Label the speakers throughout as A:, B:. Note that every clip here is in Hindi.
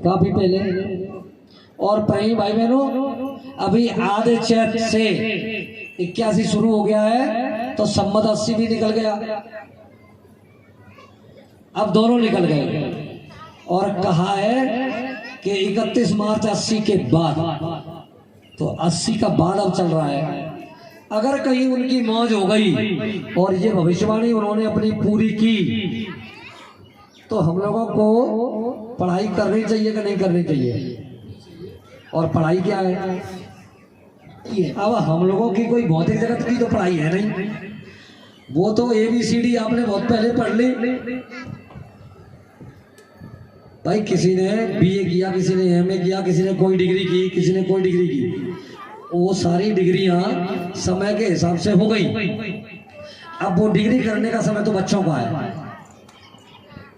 A: काफी पहले। और प्रेमी भाई बहनों, अभी आधे चैत से 81 शुरू हो गया है तो सम्मत 80 भी निकल गया, अब दोनों निकल गए। और कहा है कि 31 मार्च 80 के बाद, तो 80 का बाद अब चल रहा है। अगर कहीं उनकी मौज हो गई और ये भविष्यवाणी उन्होंने अपनी पूरी की, तो हम लोगों को पढ़ाई करनी चाहिए कि नहीं करनी चाहिए? और पढ़ाई क्या है? अब हम लोगों की कोई भौतिक जगत की तो पढ़ाई है नहीं, वो तो ABCD आपने बहुत पहले पढ़ ली भाई। किसी ने BA किया, किसी ने MA किया, किसी ने कोई डिग्री की, किसी ने कोई डिग्री की, वो सारी डिग्रियां समय के हिसाब से हो गई। अब वो डिग्री करने का समय तो बच्चों का है,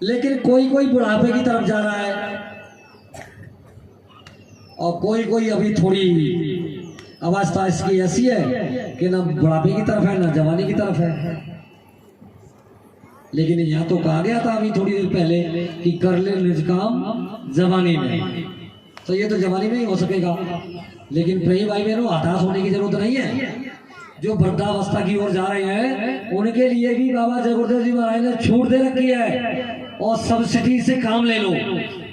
A: लेकिन कोई कोई बुढ़ापे की तरफ जा रहा है और कोई कोई अभी थोड़ी अवस्था इसकी ऐसी है कि ना बुढ़ापे की तरफ है ना जवानी की तरफ है। लेकिन यहाँ तो कहा गया था अभी थोड़ी देर पहले कि कर ले निज काम जवानी में, तो ये तो जवानी में ही हो सकेगा। लेकिन प्रेमी भाई बहनों, हताश होने की जरूरत नहीं है। जो वृद्धावस्था की ओर जा रहे हैं उनके लिए भी बाबा जय गुरुदेव जी महाराज ने छूट दे रखी है, और सब्सिडी से काम ले लो।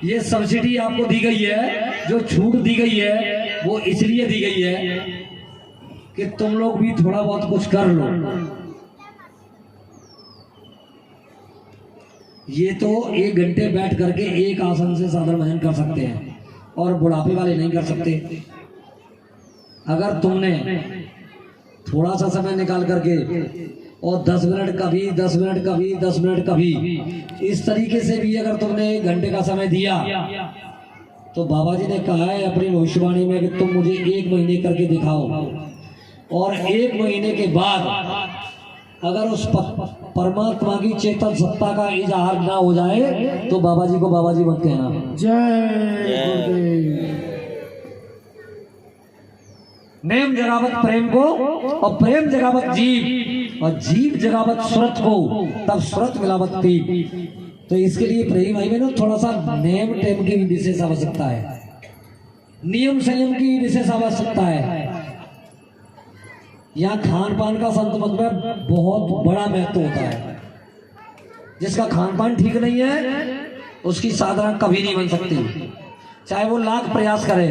A: ये सब्सिडी आपको दी गई है, जो छूट दी गई है वो इसलिए दी गई है कि तुम लोग भी थोड़ा बहुत कुछ कर लो। ये तो 1 घंटे बैठ करके एक आसन से साधन भजन कर सकते हैं, और बुढ़ापे वाले नहीं कर सकते। अगर तुमने थोड़ा सा समय निकाल करके और 10 मिनट कभी, 10 मिनट कभी, 10 मिनट कभी, इस तरीके से भी अगर तुमने 1 घंटे का समय दिया, तो बाबा जी ने कहा है अपनी भविष्यवाणी में कि तुम मुझे 1 महीने करके दिखाओ, और 1 महीने के बाद अगर उस परमात्मा की चेतन सत्ता का इजहार ना हो जाए तो बाबा जी को बाबा जी मत कहना। जय नेम जगावत प्रेम को, और प्रेम जगावत जीव, और जीव जगावत सुरत को, तब सुरत मिलावत पीप। तो इसके लिए प्रेमी भाई बहनों, थोड़ा सा नेम टेम की विशेष आवश्यकता है, नियम संयम की विशेष आवश्यकता है। यहाँ खान पान का संत मत में बहुत बड़ा महत्व होता है। जिसका खान पान ठीक नहीं है उसकी साधना कभी नहीं बन सकती, चाहे वो लाख प्रयास करे।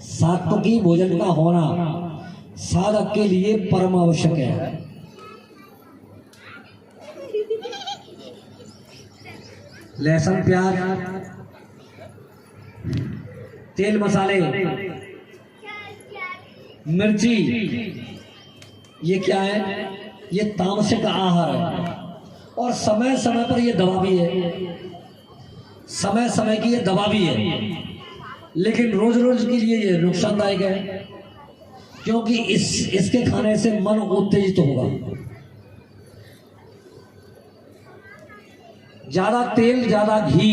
A: सात्विकी भोजन का होना साधक के लिए परम आवश्यक है। लहसुन, प्याज, तेल, मसाले, मिर्ची, ये क्या है? ये तामसिक आहार है, और समय समय पर ये दवा भी है, समय समय की ये दवा भी है। लेकिन रोज रोज के लिए ये नुकसानदायक है, क्योंकि इसके खाने से मन उत्तेजित होगा। ज्यादा तेल, ज्यादा घी,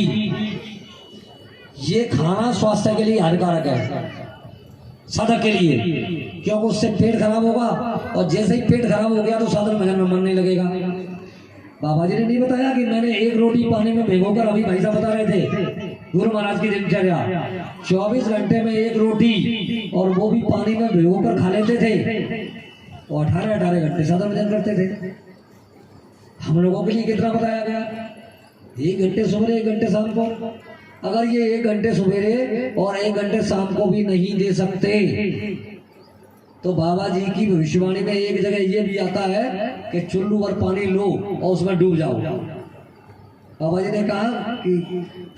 A: ये खाना स्वास्थ्य के लिए हानिकारक है, साधक के लिए, क्योंकि उससे पेट खराब होगा, और जैसे ही पेट खराब हो गया तो साधन भजन में मन नहीं लगेगा। बाबा जी ने नहीं बताया कि मैंने 1 रोटी पानी में भिगोकर, अभी भाई साहब बता रहे थे गुरु महाराज की दिनचर्या, 24 घंटे में 1 रोटी, और वो भी पानी में भिगोकर खा लेते थे, और 18-18 घंटे साधन भजन करते थे। हम लोगों के लिए कितना बताया गया? 1 घंटे सुबह, 1 घंटे शाम को। अगर ये 1 घंटे सवेरे और 1 घंटे शाम को भी नहीं दे सकते, तो बाबा जी की भविष्यवाणी में एक जगह ये भी आता है कि चुल्लू भर पानी लो और उसमें डूब जाओ। बाबा जी ने कहा कि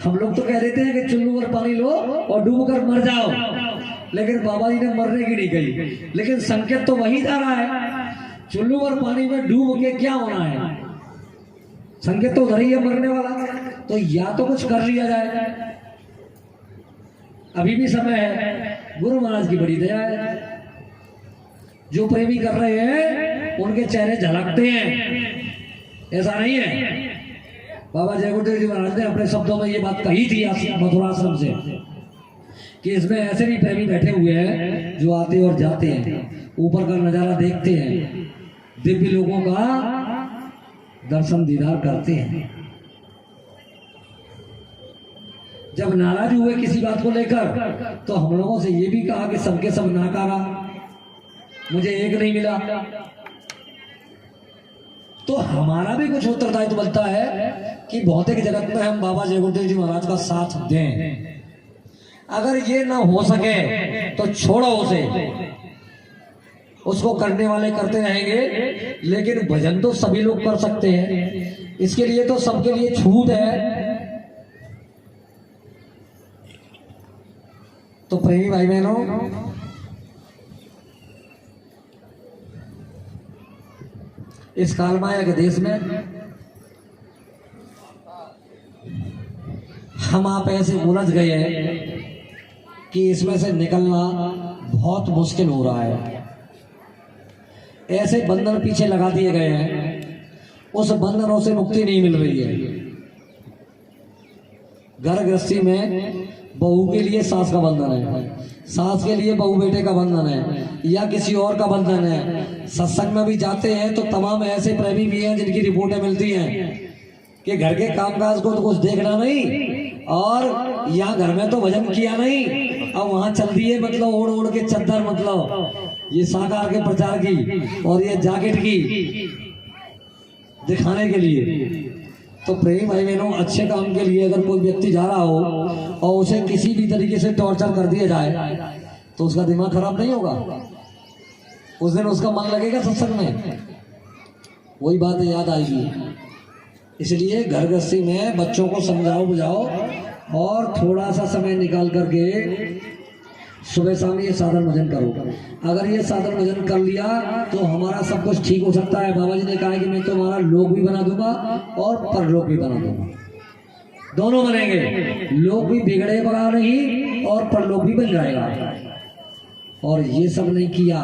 A: हम लोग तो कह देते हैं कि चुल्लू भर पानी लो और डूब कर मर जाओ, लेकिन बाबा जी ने मरने की नहीं कही, लेकिन संकेत तो वही जा रहा है। चुल्लू भर पानी में डूब के क्या होना है? संकेत तो उधर ही है, मरने वाला। तो या तो कुछ कर लिया जाए, अभी भी समय है, गुरु महाराज की बड़ी दया है। जो प्रेमी कर रहे हैं उनके चेहरे झलकते हैं, ऐसा नहीं है। बाबा जय गुरुदेव जी महाराज ने अपने शब्दों में ये बात कही थी मथुराश्रम से कि इसमें ऐसे भी प्रेमी बैठे हुए हैं जो आते और जाते हैं, ऊपर का नजारा देखते हैं, दिव्य लोगों का दर्शन दीदार करते हैं। जब नाराज हुए किसी बात को लेकर तो हम लोगों से ये भी कहा कि सबके सब नाकारा, मुझे एक नहीं मिला। तो हमारा भी कुछ उत्तरदायित्व बनता है कि भौतिक जगत में हम बाबा जय गुरुदेव जी महाराज का साथ दें। अगर ये ना हो सके तो छोड़ो उसे, उसको करने वाले करते रहेंगे, लेकिन भजन तो सभी लोग कर सकते हैं। इसके लिए तो सबके लिए छूट है। तो प्रेमी भाई बहनों, इस कालमाया के देश में हम आप ऐसे उलझ गए हैं कि इसमें से निकलना बहुत मुश्किल हो रहा है। ऐसे बंधन पीछे लगा दिए गए हैं, उस बंधनों से मुक्ति नहीं मिल रही है। घर गृहस्थी में बहू के लिए सास का बंधन है, सास के लिए बहू बेटे का बंधन है, या किसी और का बंधन है। सत्संग में भी जाते हैं तो तमाम ऐसे प्रेमी भी हैं जिनकी रिपोर्टें मिलती हैं कि घर के कामकाज को तो कुछ देखना नहीं, और यहाँ घर में तो भजन किया नहीं, अब वहां चल दिए मतलब ओढ़ ओढ़ के चद्दर, मतलब ये साकार के प्रचार की और ये जैकेट की दिखाने के लिए। तो प्रेमी भाई बहनों, अच्छे काम के लिए अगर कोई व्यक्ति जा रहा हो और उसे किसी भी तरीके से टॉर्चर कर दिया जाए तो उसका दिमाग खराब नहीं होगा? उस दिन उसका मन लगेगा सत्संग में, वही बात याद आएगी। इसलिए घर गृहस्थी में बच्चों को समझाओ बुझाओ और थोड़ा सा समय निकाल करके सुबह शाम ये साधन भजन करो। अगर ये साधन भजन कर लिया तो हमारा सब कुछ ठीक हो सकता है। बाबा जी ने कहा है कि मैं तो हमारा लोक भी बना दूंगा और परलोक भी बना दूंगा, दोनों बनेंगे। लोक भी बिगड़ेगा नहीं और परलोक भी बन जाएगा। और ये सब नहीं किया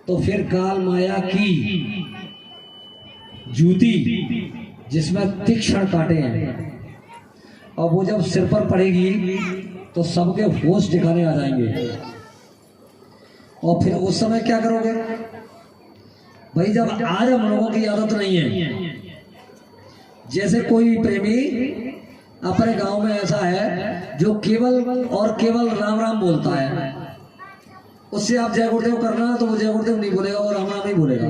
A: तो फिर काल माया की जूती जिसमें तीक्ष्ण कांटे हैं, और वो जब सिर पर पड़ेगी तो सबके होश ठिकाने आ जाएंगे। और फिर उस समय क्या करोगे भाई? जब आज हम लोगों की आदत नहीं है, जैसे कोई प्रेमी अपने गांव में ऐसा है जो केवल और केवल राम राम बोलता है, उससे आप जय गुरुदेव करना तो वो जय गुरुदेव नहीं बोलेगा और राम राम ही बोलेगा।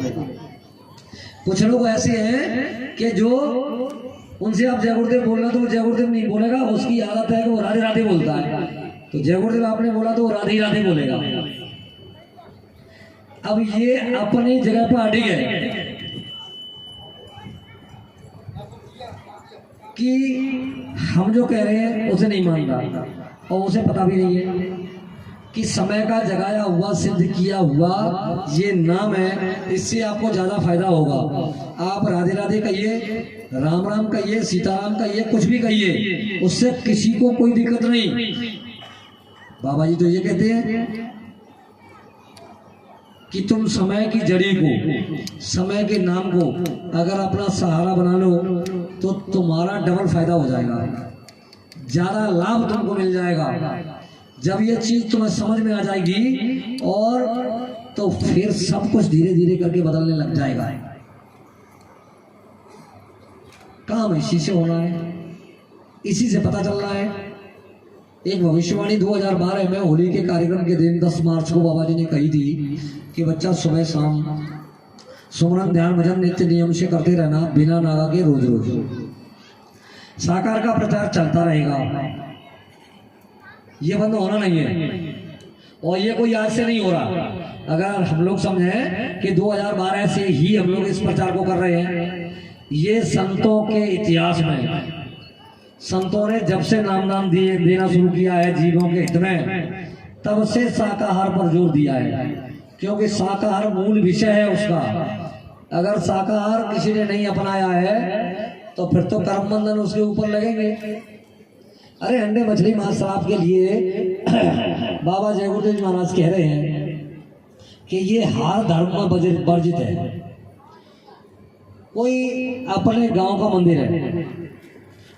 A: कुछ लोग ऐसे हैं कि जो उनसे आप जय गुरुदेव बोलना तो वो जय गुरुदेव नहीं बोलेगा, उसकी आदत है कि वो राधे राधे बोलता है। तो जय गुरुदेव आपने बोला तो वो राधे राधे बोलेगा। अब ये अपनी जगह पर अड़ी है कि हम जो कह रहे हैं उसे नहीं मान रहा, और उसे पता भी नहीं है कि समय का जगाया हुआ सिद्ध किया हुआ ये नाम है, इससे आपको ज्यादा फायदा होगा। आप राधे राधे कहिए, राम राम कहिए, सीताराम कहिए, कुछ भी कहिए, उससे किसी को कोई दिक्कत नहीं। बाबा जी तो ये कहते हैं कि तुम समय की जड़ी को, समय के नाम को अगर अपना सहारा बना लो तो तुम्हारा डबल फायदा हो जाएगा, ज्यादा लाभ तुमको मिल जाएगा। जब ये चीज तुम्हें समझ में आ जाएगी और तो फिर सब कुछ धीरे धीरे करके बदलने लग जाएगा। काम इसी से होना है, इसी से पता चल रहा है। एक भविष्यवाणी 2012 में होली के कार्यक्रम के दिन 10 मार्च को बाबा जी ने कही थी कि बच्चा सुबह शाम सुमरन ध्यान भजन नित्य नियम से करते रहना बिना नागा के रोज रोज। साकार का प्रचार चलता रहेगा, ये बंद होना नहीं है, और ये कोई आज से नहीं हो रहा। अगर हम लोग समझें कि 2012 से ही हम लोग इस प्रचार को कर रहे हैं, ये संतों के इतिहास में संतों ने जब से नाम देना शुरू किया है जीवों के हित में, तब से शाकाहार पर जोर दिया है, क्योंकि शाकाहार मूल विषय है उसका। अगर शाकाहार किसी ने नहीं अपनाया है तो फिर तो कर्म बंधन उसके ऊपर लगेंगे। अरे अंडे मछली मांस शराब के लिए बाबा जय गुरुदेव महाराज कह रहे हैं कि ये हर धर्म में वर्जित है। कोई अपने गांव का मंदिर है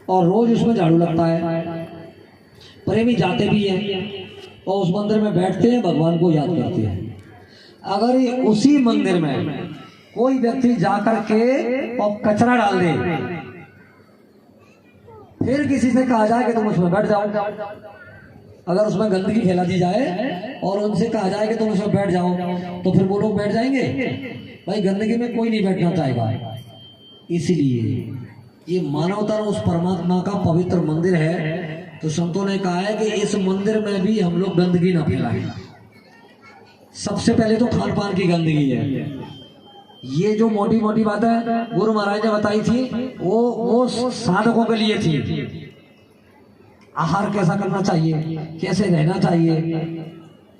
A: और रोज उसमें झाड़ू लगता है, प्रेमी जाते भी हैं और उस मंदिर में बैठते हैं, भगवान को याद करते हैं। अगर ये उसी मंदिर में कोई व्यक्ति जाकर के और कचरा डाल दे, फिर किसी से कहा जाए कि तुम उसमें बैठ जाओ, अगर उसमें गंदगी फैला दी जाए और उनसे कहा जाए कि तुम उसमें बैठ जाओ, तो फिर वो लोग बैठ जाएंगे? भाई गंदगी में कोई नहीं बैठना चाहेगा। इसलिए ये मानवता उस परमात्मा का पवित्र मंदिर है, तो संतों ने कहा है कि इस मंदिर में भी हम लोग गंदगी ना फैलाएं। सबसे पहले तो खान पान की गंदगी है। ये जो मोटी मोटी बातें गुरु महाराज ने बताई थी वो साधकों के लिए थी। आहार कैसा करना चाहिए, कैसे रहना चाहिए,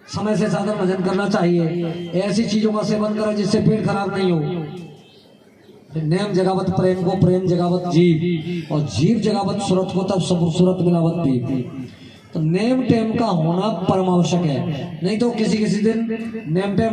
A: समय से साधन भजन करना चाहिए, ऐसी चीजों का सेवन करें जिससे पेट खराब नहीं हो। नेम जगावत प्रेम को, प्रेम जगावत जीव, और जीव जगावत सूरत को, तब सब सूरत मिलावत पीप। तो नेम टेम का होना परम आवश्यक है, नहीं तो किसी किसी दिन नेम टेम